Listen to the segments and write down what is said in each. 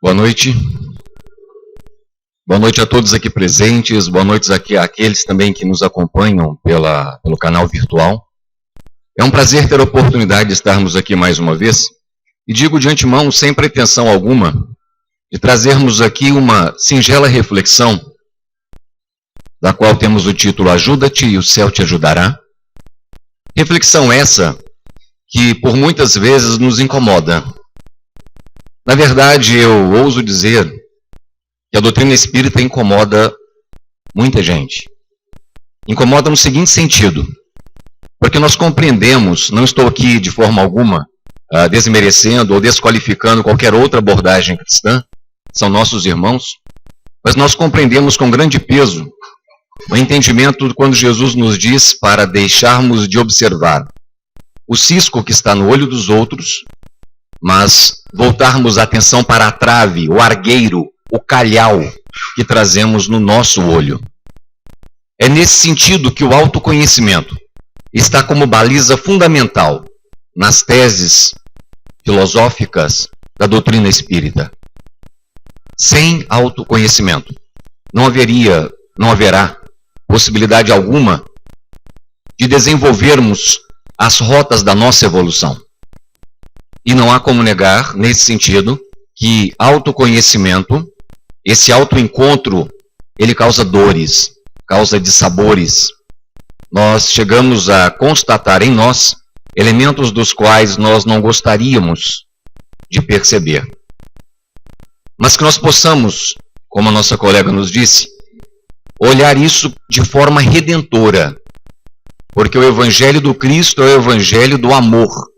Boa noite. Boa noite a todos aqui presentes, boa noite àqueles também que nos acompanham pelo canal virtual. É um prazer ter a oportunidade de estarmos aqui mais uma vez, e digo de antemão, sem pretensão alguma, de trazermos aqui uma singela reflexão, da qual temos o título Ajuda-te e o céu te ajudará. Reflexão essa que por muitas vezes nos incomoda. Na verdade, eu ouso dizer que a doutrina espírita incomoda muita gente. Incomoda no seguinte sentido, porque nós compreendemos, não estou aqui de forma alguma desmerecendo ou desqualificando qualquer outra abordagem cristã, são nossos irmãos, mas nós compreendemos com grande peso o entendimento quando Jesus nos diz para deixarmos de observar o cisco que está no olho dos outros, mas voltarmos a atenção para a trave, o argueiro, o calhau que trazemos no nosso olho. É nesse sentido que o autoconhecimento está como baliza fundamental nas teses filosóficas da doutrina espírita. Sem autoconhecimento, não haverá possibilidade alguma de desenvolvermos as rotas da nossa evolução. E não há como negar, nesse sentido, que autoconhecimento, esse autoencontro, ele causa dores, causa dissabores. Nós chegamos a constatar em nós elementos dos quais nós não gostaríamos de perceber. Mas que nós possamos, como a nossa colega nos disse, olhar isso de forma redentora. Porque o Evangelho do Cristo é o Evangelho do amor,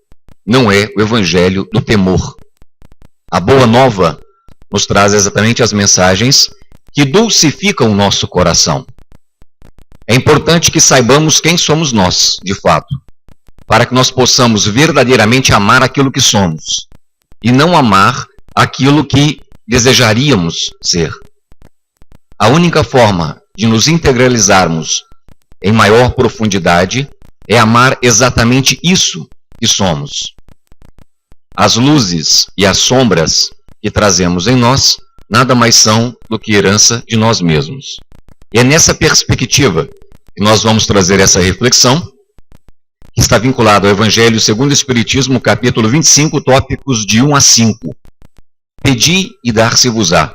não é o Evangelho do temor. A Boa Nova nos traz exatamente as mensagens que dulcificam o nosso coração. É importante que saibamos quem somos nós, de fato, para que nós possamos verdadeiramente amar aquilo que somos e não amar aquilo que desejaríamos ser. A única forma de nos integralizarmos em maior profundidade é amar exatamente isso que somos. As luzes e as sombras que trazemos em nós nada mais são do que herança de nós mesmos. E é nessa perspectiva que nós vamos trazer essa reflexão, que está vinculada ao Evangelho segundo o Espiritismo, capítulo 25, tópicos de 1 a 5. Pedi e dar-se-vos-á,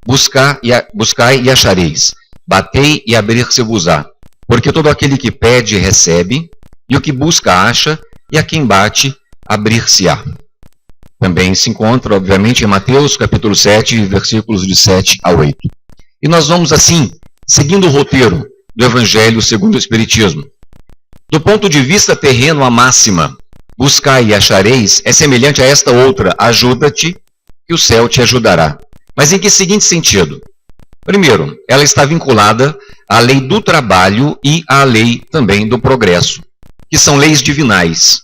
buscai e achareis, batei e abrir-se-vos-á, porque todo aquele que pede recebe, e o que busca acha, e a quem bate abrir-se-á. Também se encontra, obviamente, em Mateus, capítulo 7, versículos de 7 a 8. E nós vamos, assim, seguindo o roteiro do Evangelho segundo o Espiritismo. Do ponto de vista terreno, a máxima, buscai e achareis, é semelhante a esta outra, ajuda-te, que o céu te ajudará. Mas em que seguinte sentido? Primeiro, ela está vinculada à lei do trabalho e à lei também do progresso, que são leis divinais.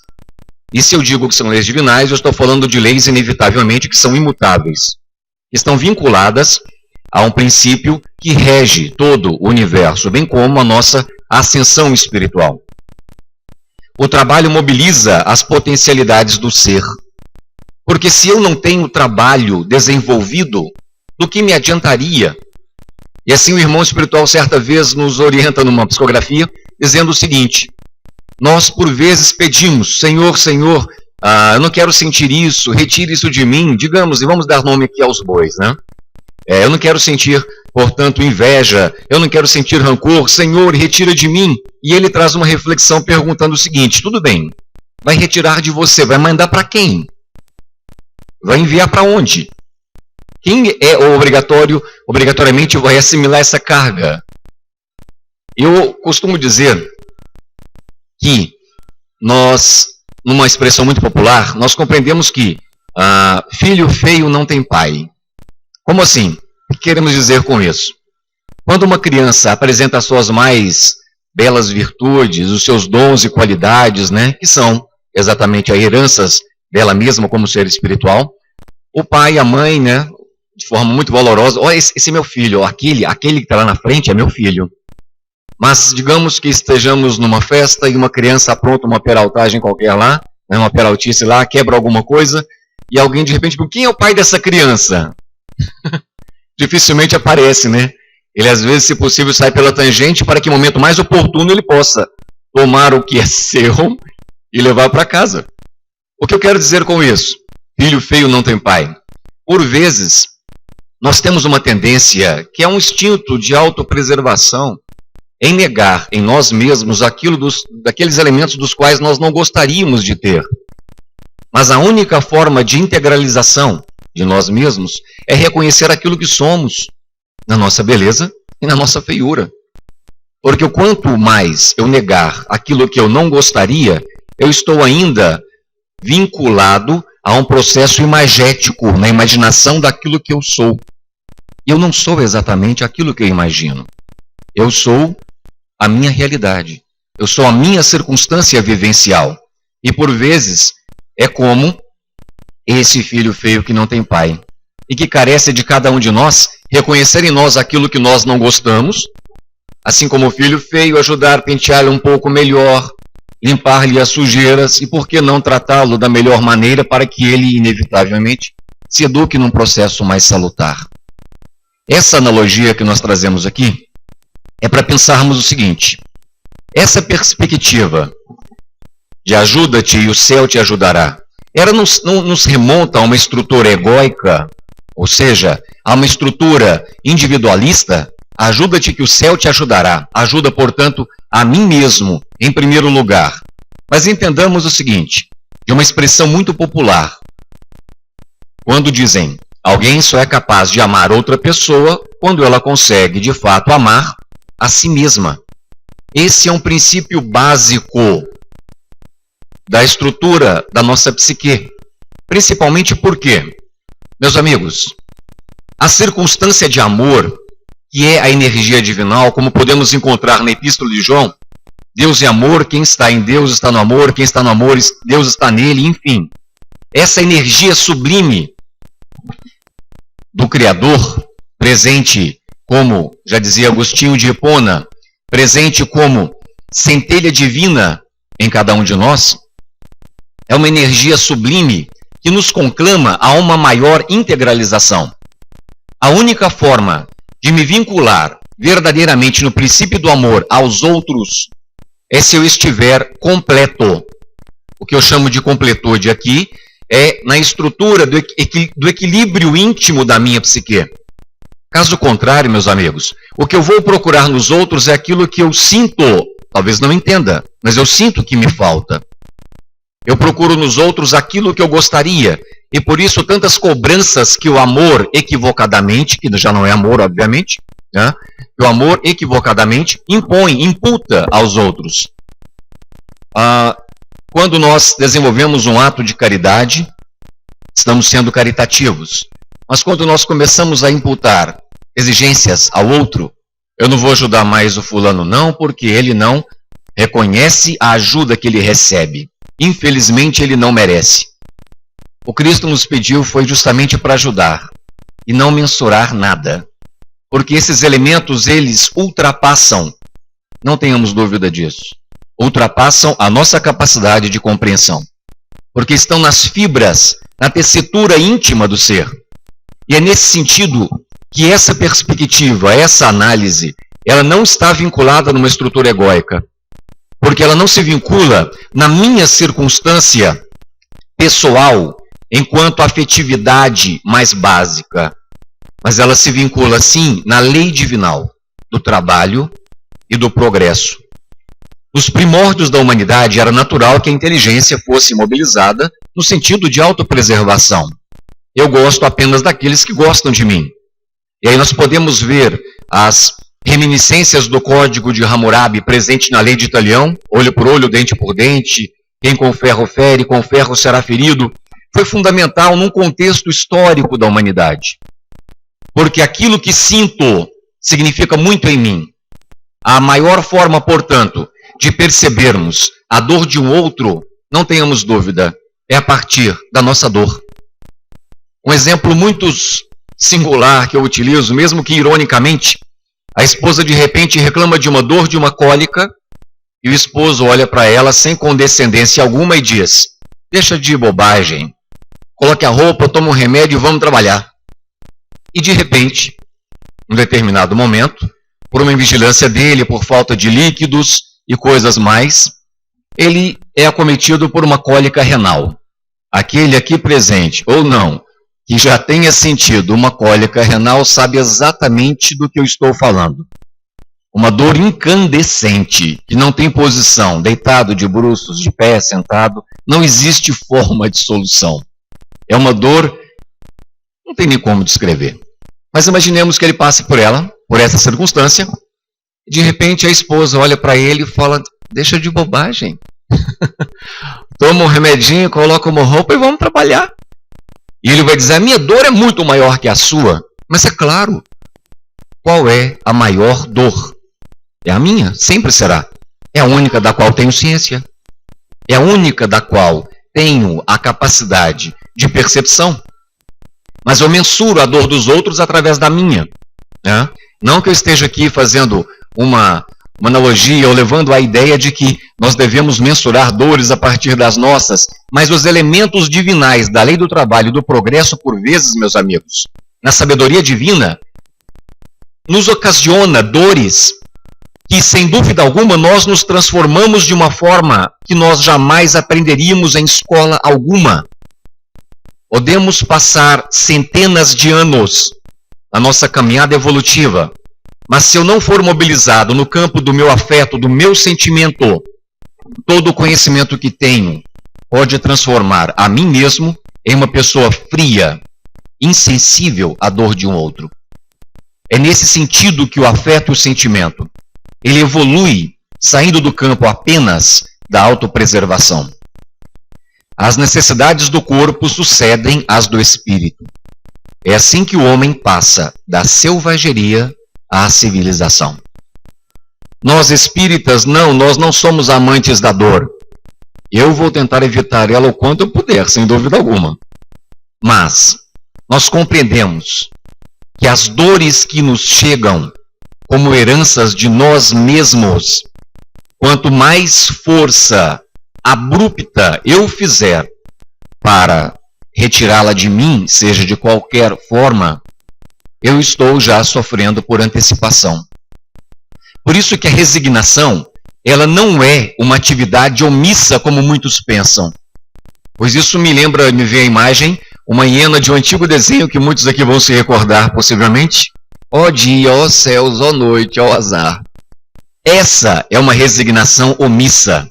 E se eu digo que são leis divinais, eu estou falando de leis inevitavelmente que são imutáveis, que estão vinculadas a um princípio que rege todo o universo, bem como a nossa ascensão espiritual. O trabalho mobiliza as potencialidades do ser, porque se eu não tenho trabalho desenvolvido, do que me adiantaria? E assim o irmão espiritual certa vez nos orienta numa psicografia, dizendo o seguinte: nós por vezes pedimos, Senhor, Senhor, eu não quero sentir isso, retire isso de mim, digamos, e vamos dar nome aqui aos bois, né? Eu não quero sentir, portanto, inveja, eu não quero sentir rancor, Senhor, retira de mim. E ele traz uma reflexão perguntando o seguinte: tudo bem, vai retirar de você, vai mandar para quem? Vai enviar para onde? Quem é obrigatoriamente vai assimilar essa carga? Eu costumo dizer que nós, numa expressão muito popular, nós compreendemos que filho feio não tem pai. Como assim? O que queremos dizer com isso? Quando uma criança apresenta as suas mais belas virtudes, os seus dons e qualidades, né, que são exatamente as heranças dela mesma como ser espiritual, o pai e a mãe, né, de forma muito valorosa, olha, esse é meu filho, aquele que está lá na frente é meu filho. Mas digamos que estejamos numa festa e uma criança apronta uma peraltagem qualquer lá, né, uma peraltice lá, quebra alguma coisa, e alguém de repente pergunta: quem é o pai dessa criança? Dificilmente aparece, né? Ele às vezes, se possível, sai pela tangente para que no momento mais oportuno ele possa tomar o que é seu e levar para casa. O que eu quero dizer com isso? Filho feio não tem pai. Por vezes, nós temos uma tendência, que é um instinto de autopreservação, em negar em nós mesmos daqueles elementos dos quais nós não gostaríamos de ter. Mas a única forma de integralização de nós mesmos é reconhecer aquilo que somos, na nossa beleza e na nossa feiura. Porque quanto mais eu negar aquilo que eu não gostaria, eu estou ainda vinculado a um processo imagético, na imaginação daquilo que eu sou. E eu não sou exatamente aquilo que eu imagino. Eu sou a minha realidade. Eu sou a minha circunstância vivencial. E por vezes é como esse filho feio que não tem pai. E que carece de cada um de nós reconhecer em nós aquilo que nós não gostamos, assim como o filho feio, ajudar a penteá-lo um pouco melhor, limpar-lhe as sujeiras e por que não tratá-lo da melhor maneira para que ele, inevitavelmente, se eduque num processo mais salutar. Essa analogia que nós trazemos aqui é para pensarmos o seguinte: essa perspectiva de ajuda-te e o céu te ajudará, ela nos remonta a uma estrutura egóica, ou seja, a uma estrutura individualista. Ajuda-te que o céu te ajudará. Ajuda, portanto, a mim mesmo, em primeiro lugar. Mas entendamos o seguinte, de uma expressão muito popular. Quando dizem, alguém só é capaz de amar outra pessoa quando ela consegue, de fato, amar a si mesma. Esse é um princípio básico da estrutura da nossa psique. Principalmente porque, meus amigos, a circunstância de amor, que é a energia divinal, como podemos encontrar na Epístola de João, Deus é amor, quem está em Deus está no amor, quem está no amor, Deus está nele, enfim. Essa energia sublime do Criador, presente como, já dizia Agostinho de Hipona, presente como centelha divina em cada um de nós, é uma energia sublime que nos conclama a uma maior integralização. A única forma de me vincular verdadeiramente no princípio do amor aos outros é se eu estiver completo. O que eu chamo de completude aqui é na estrutura do equilíbrio íntimo da minha psique. Caso contrário, meus amigos, o que eu vou procurar nos outros é aquilo que eu sinto, talvez não entenda, mas eu sinto que me falta. Eu procuro nos outros aquilo que eu gostaria, e por isso tantas cobranças que o amor equivocadamente, que já não é amor, obviamente, né? Que o amor equivocadamente impõe, imputa aos outros. Quando nós desenvolvemos um ato de caridade, estamos sendo caritativos. Mas quando nós começamos a imputar exigências ao outro, eu não vou ajudar mais o fulano não, porque ele não reconhece a ajuda que ele recebe. Infelizmente, ele não merece. O Cristo nos pediu foi justamente para ajudar e não mensurar nada. Porque esses elementos, eles ultrapassam, não tenhamos dúvida disso, ultrapassam a nossa capacidade de compreensão. Porque estão nas fibras, na tessitura íntima do ser. E é nesse sentido que essa perspectiva, essa análise, ela não está vinculada numa estrutura egóica. Porque ela não se vincula na minha circunstância pessoal, enquanto afetividade mais básica. Mas ela se vincula, sim, na lei divinal, do trabalho e do progresso. Nos primórdios da humanidade, era natural que a inteligência fosse mobilizada no sentido de autopreservação. Eu gosto apenas daqueles que gostam de mim. E aí nós podemos ver as reminiscências do Código de Hammurabi presente na lei de Italião, olho por olho, dente por dente, quem com ferro fere, com ferro será ferido, foi fundamental num contexto histórico da humanidade. Porque aquilo que sinto significa muito em mim. A maior forma, portanto, de percebermos a dor de um outro, não tenhamos dúvida, é a partir da nossa dor. Um exemplo muito singular que eu utilizo, mesmo que ironicamente, a esposa de repente reclama de uma dor, de uma cólica, e o esposo olha para ela sem condescendência alguma e diz: deixa de bobagem, coloque a roupa, toma um remédio e vamos trabalhar. E de repente, em um determinado momento, por uma invigilância dele, por falta de líquidos e coisas mais, ele é acometido por uma cólica renal. Aquele aqui presente, ou não, que já tenha sentido uma cólica renal, sabe exatamente do que eu estou falando. Uma dor incandescente, que não tem posição, deitado, de bruços, de pé, sentado, não existe forma de solução. É uma dor, não tem nem como descrever. Mas imaginemos que ele passe por ela, por essa circunstância, e de repente a esposa olha para ele e fala, deixa de bobagem. Toma um remedinho, coloca uma roupa e vamos trabalhar. E ele vai dizer, a minha dor é muito maior que a sua. Mas é claro, qual é a maior dor? É a minha, sempre será. É a única da qual tenho ciência. É a única da qual tenho a capacidade de percepção. Mas eu mensuro a dor dos outros através da minha. Né? Não que eu esteja aqui fazendo uma analogia ou levando a ideia de que nós devemos mensurar dores a partir das nossas, mas os elementos divinais da lei do trabalho e do progresso, por vezes, meus amigos, na sabedoria divina, nos ocasiona dores que, sem dúvida alguma, nós nos transformamos de uma forma que nós jamais aprenderíamos em escola alguma. Podemos passar centenas de anos na nossa caminhada evolutiva, mas se eu não for mobilizado no campo do meu afeto, do meu sentimento, todo o conhecimento que tenho pode transformar a mim mesmo em uma pessoa fria, insensível à dor de um outro. É nesse sentido que o afeto e o sentimento, ele evolui saindo do campo apenas da autopreservação. As necessidades do corpo sucedem às do espírito. É assim que o homem passa da selvageria à civilização. Nós espíritas, nós não somos amantes da dor. Eu vou tentar evitar ela o quanto eu puder, sem dúvida alguma. Mas nós compreendemos que as dores que nos chegam como heranças de nós mesmos, quanto mais força abrupta eu fizer para retirá-la de mim, seja de qualquer forma, eu estou já sofrendo por antecipação. Por isso que a resignação, ela não é uma atividade omissa como muitos pensam. Pois isso me vê a imagem, uma hiena de um antigo desenho que muitos aqui vão se recordar possivelmente. Ó dia, ó céus, ó noite, ó azar. Essa é uma resignação omissa.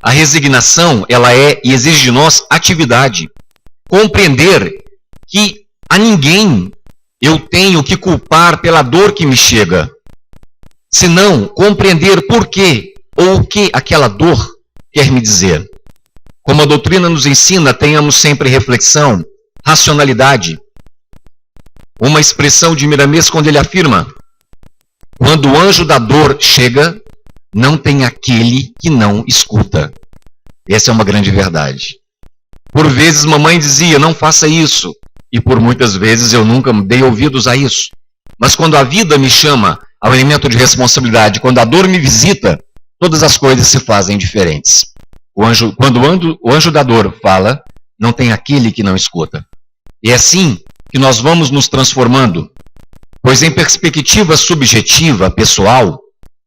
A resignação, ela é e exige de nós atividade. Compreender que a ninguém eu tenho que culpar pela dor que me chega. Senão, compreender por quê ou o que aquela dor quer me dizer. Como a doutrina nos ensina, tenhamos sempre reflexão, racionalidade. Uma expressão de Miramês quando ele afirma, quando o anjo da dor chega, não tem aquele que não escuta. Essa é uma grande verdade. Por vezes mamãe dizia, não faça isso. E por muitas vezes eu nunca dei ouvidos a isso. Mas quando a vida me chama ao elemento de responsabilidade, quando a dor me visita, todas as coisas se fazem diferentes. Quando o anjo da dor fala, não tem aquele que não escuta. E é assim que nós vamos nos transformando. Pois em perspectiva subjetiva, pessoal,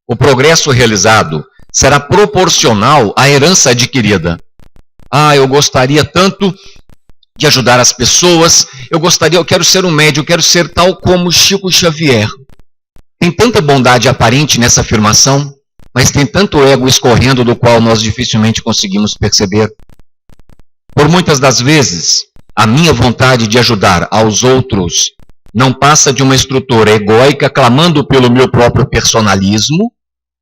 o progresso realizado será proporcional à herança adquirida. Eu gostaria tanto de ajudar as pessoas, eu quero ser um médium, eu quero ser tal como Chico Xavier. Tem tanta bondade aparente nessa afirmação, mas tem tanto ego escorrendo do qual nós dificilmente conseguimos perceber. Por muitas das vezes, a minha vontade de ajudar aos outros não passa de uma estrutura egóica clamando pelo meu próprio personalismo,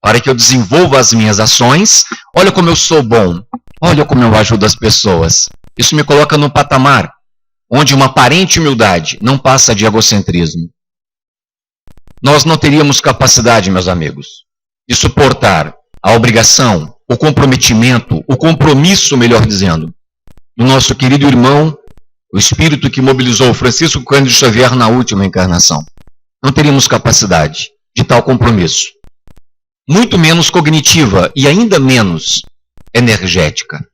para que eu desenvolva as minhas ações. Olha como eu sou bom, olha como eu ajudo as pessoas. Isso me coloca num patamar onde uma aparente humildade não passa de egocentrismo. Nós não teríamos capacidade, meus amigos, de suportar a obrigação, o comprometimento, o compromisso, melhor dizendo, do nosso querido irmão, o espírito que mobilizou Francisco Cândido Xavier na última encarnação. Não teríamos capacidade de tal compromisso. Muito menos cognitiva e ainda menos energética.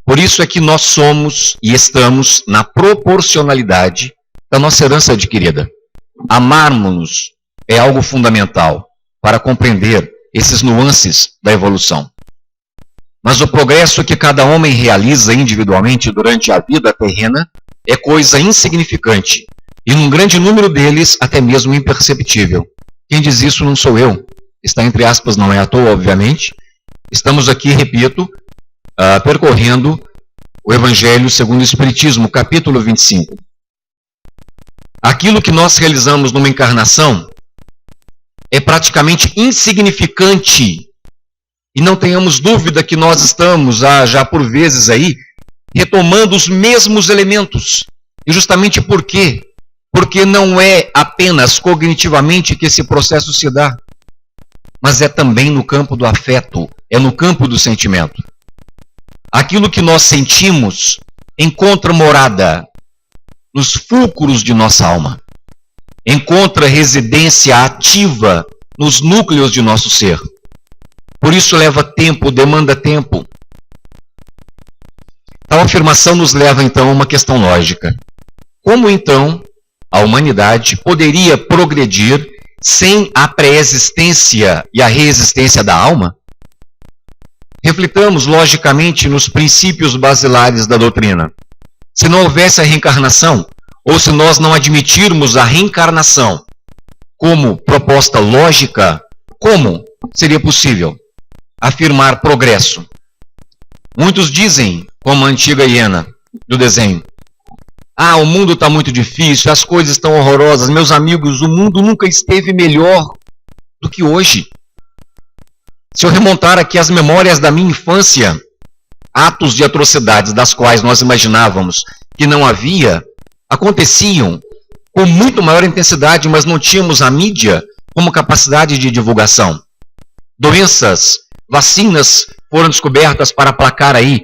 Por isso é que nós somos e estamos na proporcionalidade da nossa herança adquirida. Amarmos-nos é algo fundamental para compreender esses nuances da evolução. Mas o progresso que cada homem realiza individualmente durante a vida terrena é coisa insignificante, e num grande número deles até mesmo imperceptível. Quem diz isso não sou eu, está entre aspas, não é à toa, obviamente. Estamos aqui, repito, percorrendo o Evangelho segundo o Espiritismo, capítulo 25. Aquilo que nós realizamos numa encarnação é praticamente insignificante, e não tenhamos dúvida que nós estamos, já por vezes aí, retomando os mesmos elementos. E justamente por quê? Porque não é apenas cognitivamente que esse processo se dá, mas é também no campo do afeto, é no campo do sentimento. Aquilo que nós sentimos encontra morada nos fulcros de nossa alma, encontra residência ativa nos núcleos de nosso ser. Por isso leva tempo, demanda tempo. Tal afirmação nos leva então a uma questão lógica. Como então a humanidade poderia progredir sem a pré-existência e a reexistência da alma? Reflitamos logicamente nos princípios basilares da doutrina. Se não houvesse a reencarnação, ou se nós não admitirmos a reencarnação como proposta lógica, como seria possível afirmar progresso? Muitos dizem, como a antiga hiena do desenho, o mundo está muito difícil, as coisas estão horrorosas. Meus amigos, o mundo nunca esteve melhor do que hoje. Se eu remontar aqui as memórias da minha infância, atos de atrocidades das quais nós imaginávamos que não havia, aconteciam com muito maior intensidade, mas não tínhamos a mídia como capacidade de divulgação. Doenças, vacinas foram descobertas para aplacar aí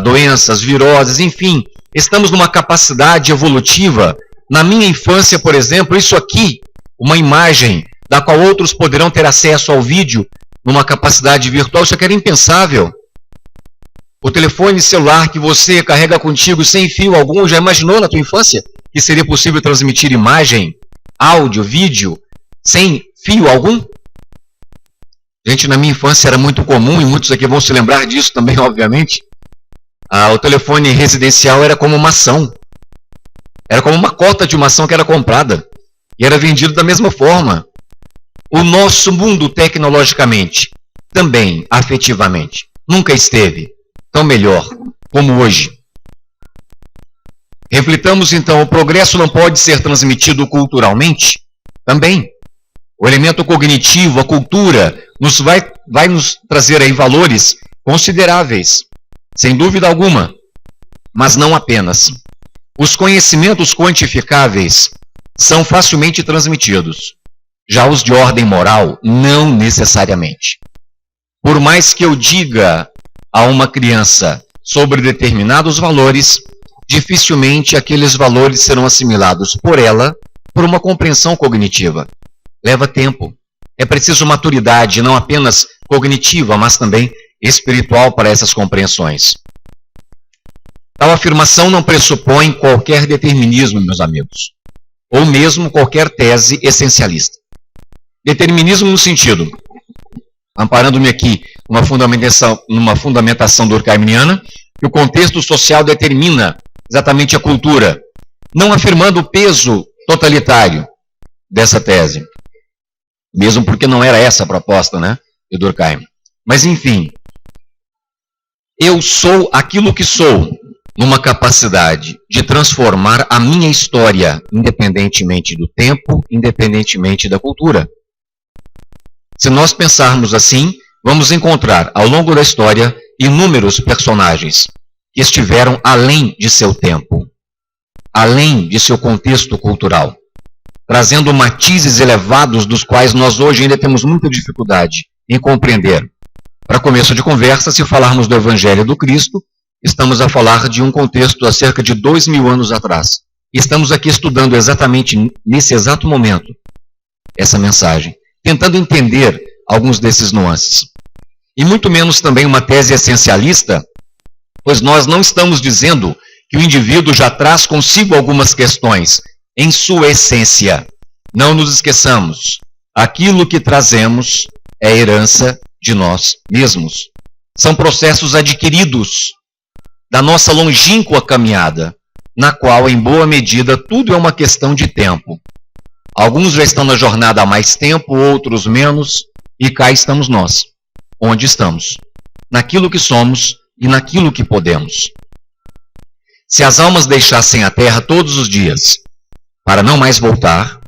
doenças, viroses, enfim. Estamos numa capacidade evolutiva. Na minha infância, por exemplo, isso aqui, uma imagem da qual outros poderão ter acesso ao vídeo numa capacidade virtual, isso aqui era impensável. O telefone celular que você carrega contigo sem fio algum, já imaginou na tua infância que seria possível transmitir imagem, áudio, vídeo, sem fio algum? Gente, na minha infância era muito comum, e muitos aqui vão se lembrar disso também, obviamente. O telefone residencial era como uma ação. Era como uma cota de uma ação que era comprada. E era vendido da mesma forma. O nosso mundo, tecnologicamente, também, afetivamente, nunca esteve tão melhor como hoje. Reflitamos, então, o progresso não pode ser transmitido culturalmente? Também. O elemento cognitivo, a cultura, vai nos trazer aí valores consideráveis, sem dúvida alguma, mas não apenas. Os conhecimentos quantificáveis são facilmente transmitidos. Já os de ordem moral, não necessariamente. Por mais que eu diga a uma criança sobre determinados valores, dificilmente aqueles valores serão assimilados por ela por uma compreensão cognitiva. Leva tempo. É preciso maturidade, não apenas cognitiva, mas também espiritual para essas compreensões. Tal afirmação não pressupõe qualquer determinismo, meus amigos, ou mesmo qualquer tese essencialista. Determinismo no sentido, amparando-me aqui numa fundamentação durkheimiana, que o contexto social determina exatamente a cultura, não afirmando o peso totalitário dessa tese, mesmo porque não era essa a proposta, de Durkheim. Mas enfim, eu sou aquilo que sou, numa capacidade de transformar a minha história, independentemente do tempo, independentemente da cultura. Se nós pensarmos assim, vamos encontrar, ao longo da história, inúmeros personagens que estiveram além de seu tempo, além de seu contexto cultural, trazendo matizes elevados dos quais nós hoje ainda temos muita dificuldade em compreender. Para começo de conversa, se falarmos do Evangelho do Cristo, estamos a falar de um contexto há cerca de 2000 anos atrás. Estamos aqui estudando exatamente nesse exato momento essa mensagem, tentando entender alguns desses nuances. E muito menos também uma tese essencialista, pois nós não estamos dizendo que o indivíduo já traz consigo algumas questões em sua essência. Não nos esqueçamos, aquilo que trazemos é herança de nós mesmos. São processos adquiridos da nossa longínqua caminhada, na qual, em boa medida, tudo é uma questão de tempo. Alguns já estão na jornada há mais tempo, outros menos, e cá estamos nós. Onde estamos? Naquilo que somos e naquilo que podemos. Se as almas deixassem a Terra todos os dias, para não mais voltar,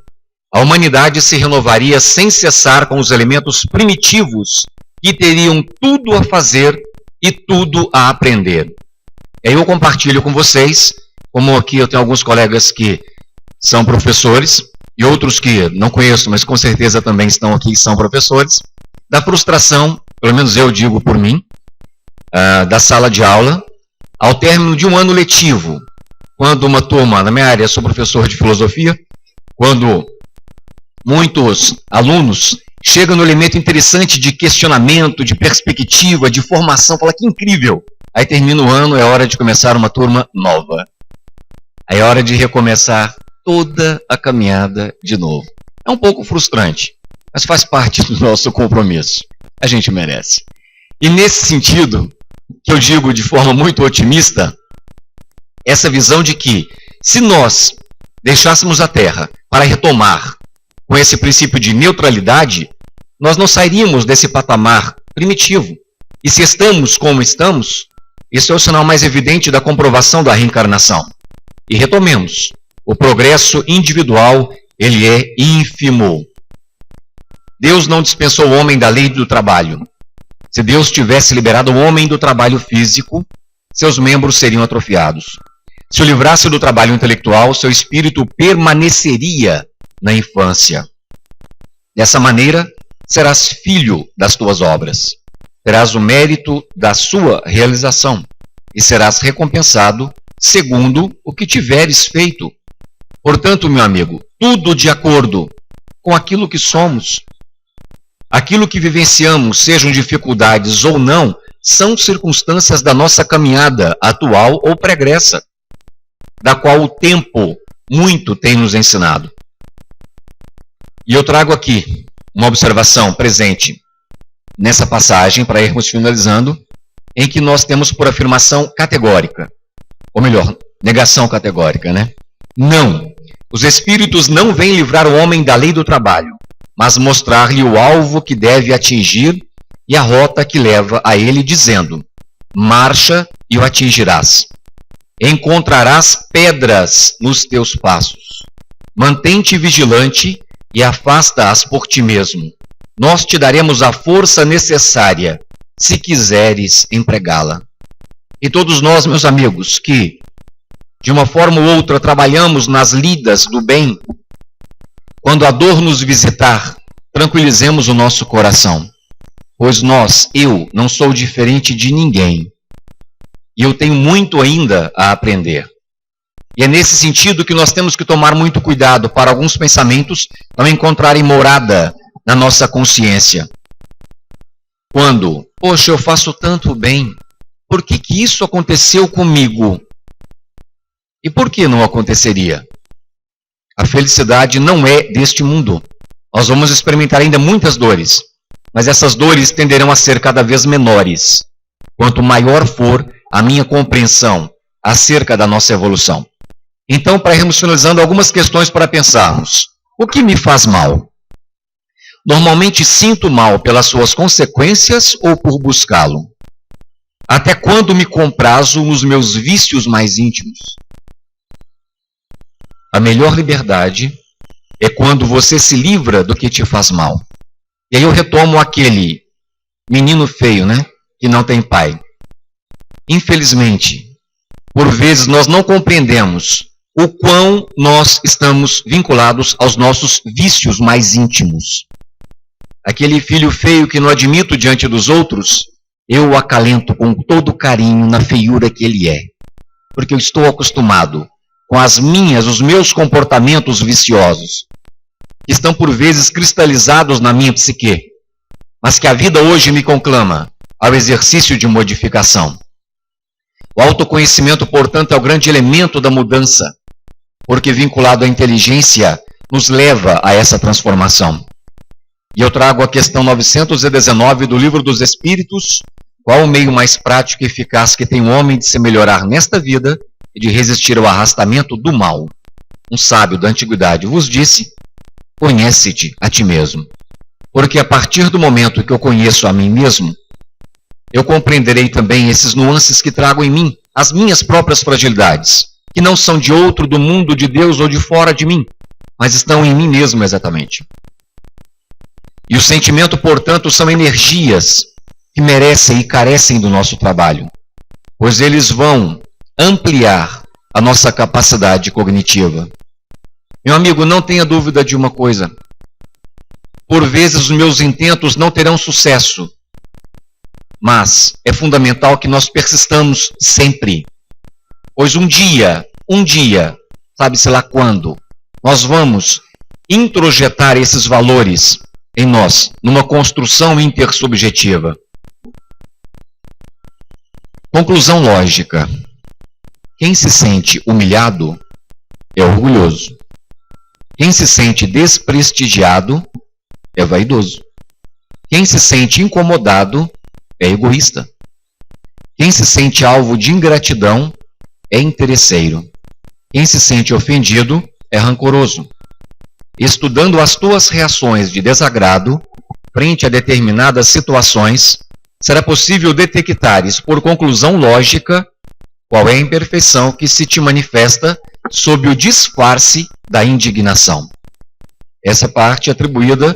a humanidade se renovaria sem cessar com os elementos primitivos que teriam tudo a fazer e tudo a aprender. E aí eu compartilho com vocês, como aqui eu tenho alguns colegas que são professores, e outros que não conheço, mas com certeza também estão aqui e são professores, da frustração, pelo menos eu digo por mim, da sala de aula, ao término de um ano letivo, quando uma turma, na minha área, eu sou professor de filosofia, quando muitos alunos chegam no elemento interessante de questionamento, de perspectiva, de formação, fala que incrível. Aí termina o ano, é hora de começar uma turma nova. Aí é hora de recomeçar toda a caminhada de novo. É um pouco frustrante, mas faz parte do nosso compromisso. A gente merece. E nesse sentido, que eu digo de forma muito otimista, essa visão de que, se nós deixássemos a Terra para retomar com esse princípio de neutralidade, nós não sairíamos desse patamar primitivo. E se estamos como estamos, isso é o sinal mais evidente da comprovação da reencarnação. E retomemos. O progresso individual, ele é ínfimo. Deus não dispensou o homem da lei do trabalho. Se Deus tivesse liberado o homem do trabalho físico, seus membros seriam atrofiados. Se o livrasse do trabalho intelectual, seu espírito permaneceria na infância. Dessa maneira, serás filho das tuas obras. Terás o mérito da sua realização e serás recompensado segundo o que tiveres feito. Portanto, meu amigo, tudo de acordo com aquilo que somos. Aquilo que vivenciamos, sejam dificuldades ou não, são circunstâncias da nossa caminhada atual ou pregressa, da qual o tempo muito tem nos ensinado. E eu trago aqui uma observação presente nessa passagem, para irmos finalizando, em que nós temos por afirmação categórica, ou melhor, negação categórica, né? Não, os espíritos não vêm livrar o homem da lei do trabalho, mas mostrar-lhe o alvo que deve atingir e a rota que leva a ele, dizendo: marcha e o atingirás. Encontrarás pedras nos teus passos. Mantém-te vigilante e afasta-as por ti mesmo. Nós te daremos a força necessária, se quiseres empregá-la. E todos nós, meus amigos, que de uma forma ou outra trabalhamos nas lidas do bem, quando a dor nos visitar, tranquilizemos o nosso coração, pois eu não sou diferente de ninguém, e eu tenho muito ainda a aprender. E é nesse sentido que nós temos que tomar muito cuidado para alguns pensamentos não encontrarem morada na nossa consciência. Quando, poxa, eu faço tanto bem, por que isso aconteceu comigo? E por que não aconteceria? A felicidade não é deste mundo. Nós vamos experimentar ainda muitas dores, mas essas dores tenderão a ser cada vez menores, quanto maior for a minha compreensão acerca da nossa evolução. Então, para irmos finalizando, algumas questões para pensarmos. O que me faz mal? Normalmente sinto mal pelas suas consequências ou por buscá-lo? Até quando me comprazo nos meus vícios mais íntimos? A melhor liberdade é quando você se livra do que te faz mal. E aí eu retomo aquele menino feio, né? Que não tem pai. Infelizmente, por vezes nós não compreendemos o quão nós estamos vinculados aos nossos vícios mais íntimos. Aquele filho feio que não admito diante dos outros, eu o acalento com todo carinho na feiura que ele é. Porque eu estou acostumado com os meus comportamentos viciosos, que estão por vezes cristalizados na minha psique, mas que a vida hoje me conclama ao exercício de modificação. O autoconhecimento, portanto, é o grande elemento da mudança, porque vinculado à inteligência, nos leva a essa transformação. E eu trago a questão 919 do Livro dos Espíritos: qual o meio mais prático e eficaz que tem o homem de se melhorar nesta vida e de resistir ao arrastamento do mal? Um sábio da antiguidade vos disse: conhece-te a ti mesmo. Porque a partir do momento que eu conheço a mim mesmo, eu compreenderei também esses nuances que trago em mim, as minhas próprias fragilidades, que não são de outro, do mundo, de Deus ou de fora de mim, mas estão em mim mesmo exatamente. E o sentimento, portanto, são energias que merecem e carecem do nosso trabalho, pois eles vão ampliar a nossa capacidade cognitiva. Meu amigo, não tenha dúvida de uma coisa: por vezes os meus intentos não terão sucesso, mas é fundamental que nós persistamos sempre, pois um dia, sabe-se lá quando, nós vamos introjetar esses valores em nós, numa construção intersubjetiva. Conclusão lógica: quem se sente humilhado é orgulhoso. Quem se sente desprestigiado é vaidoso. Quem se sente incomodado é egoísta. Quem se sente alvo de ingratidão é interesseiro. Quem se sente ofendido é rancoroso. Estudando as tuas reações de desagrado frente a determinadas situações, será possível detectares por conclusão lógica qual é a imperfeição que se te manifesta sob o disfarce da indignação. Essa parte é atribuída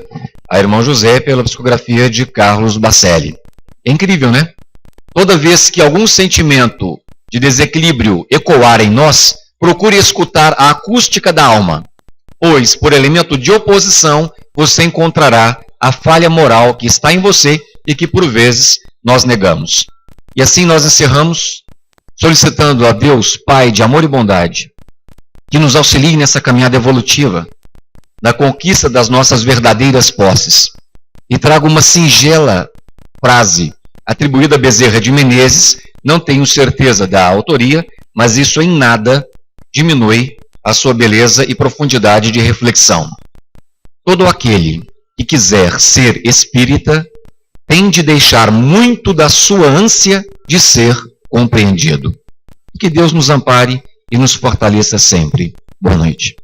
a irmão José pela psicografia de Carlos Bacelli. É incrível, né? Toda vez que algum sentimento de desequilíbrio ecoar em nós, procure escutar a acústica da alma, pois, por elemento de oposição, você encontrará a falha moral que está em você e que, por vezes, nós negamos. E assim nós encerramos solicitando a Deus, Pai de amor e bondade, que nos auxilie nessa caminhada evolutiva, na conquista das nossas verdadeiras posses. E trago uma singela frase atribuída a Bezerra de Menezes, não tenho certeza da autoria, mas isso em nada diminui a sua beleza e profundidade de reflexão. Todo aquele que quiser ser espírita tem de deixar muito da sua ânsia de ser compreendido. Que Deus nos ampare e nos fortaleça sempre. Boa noite.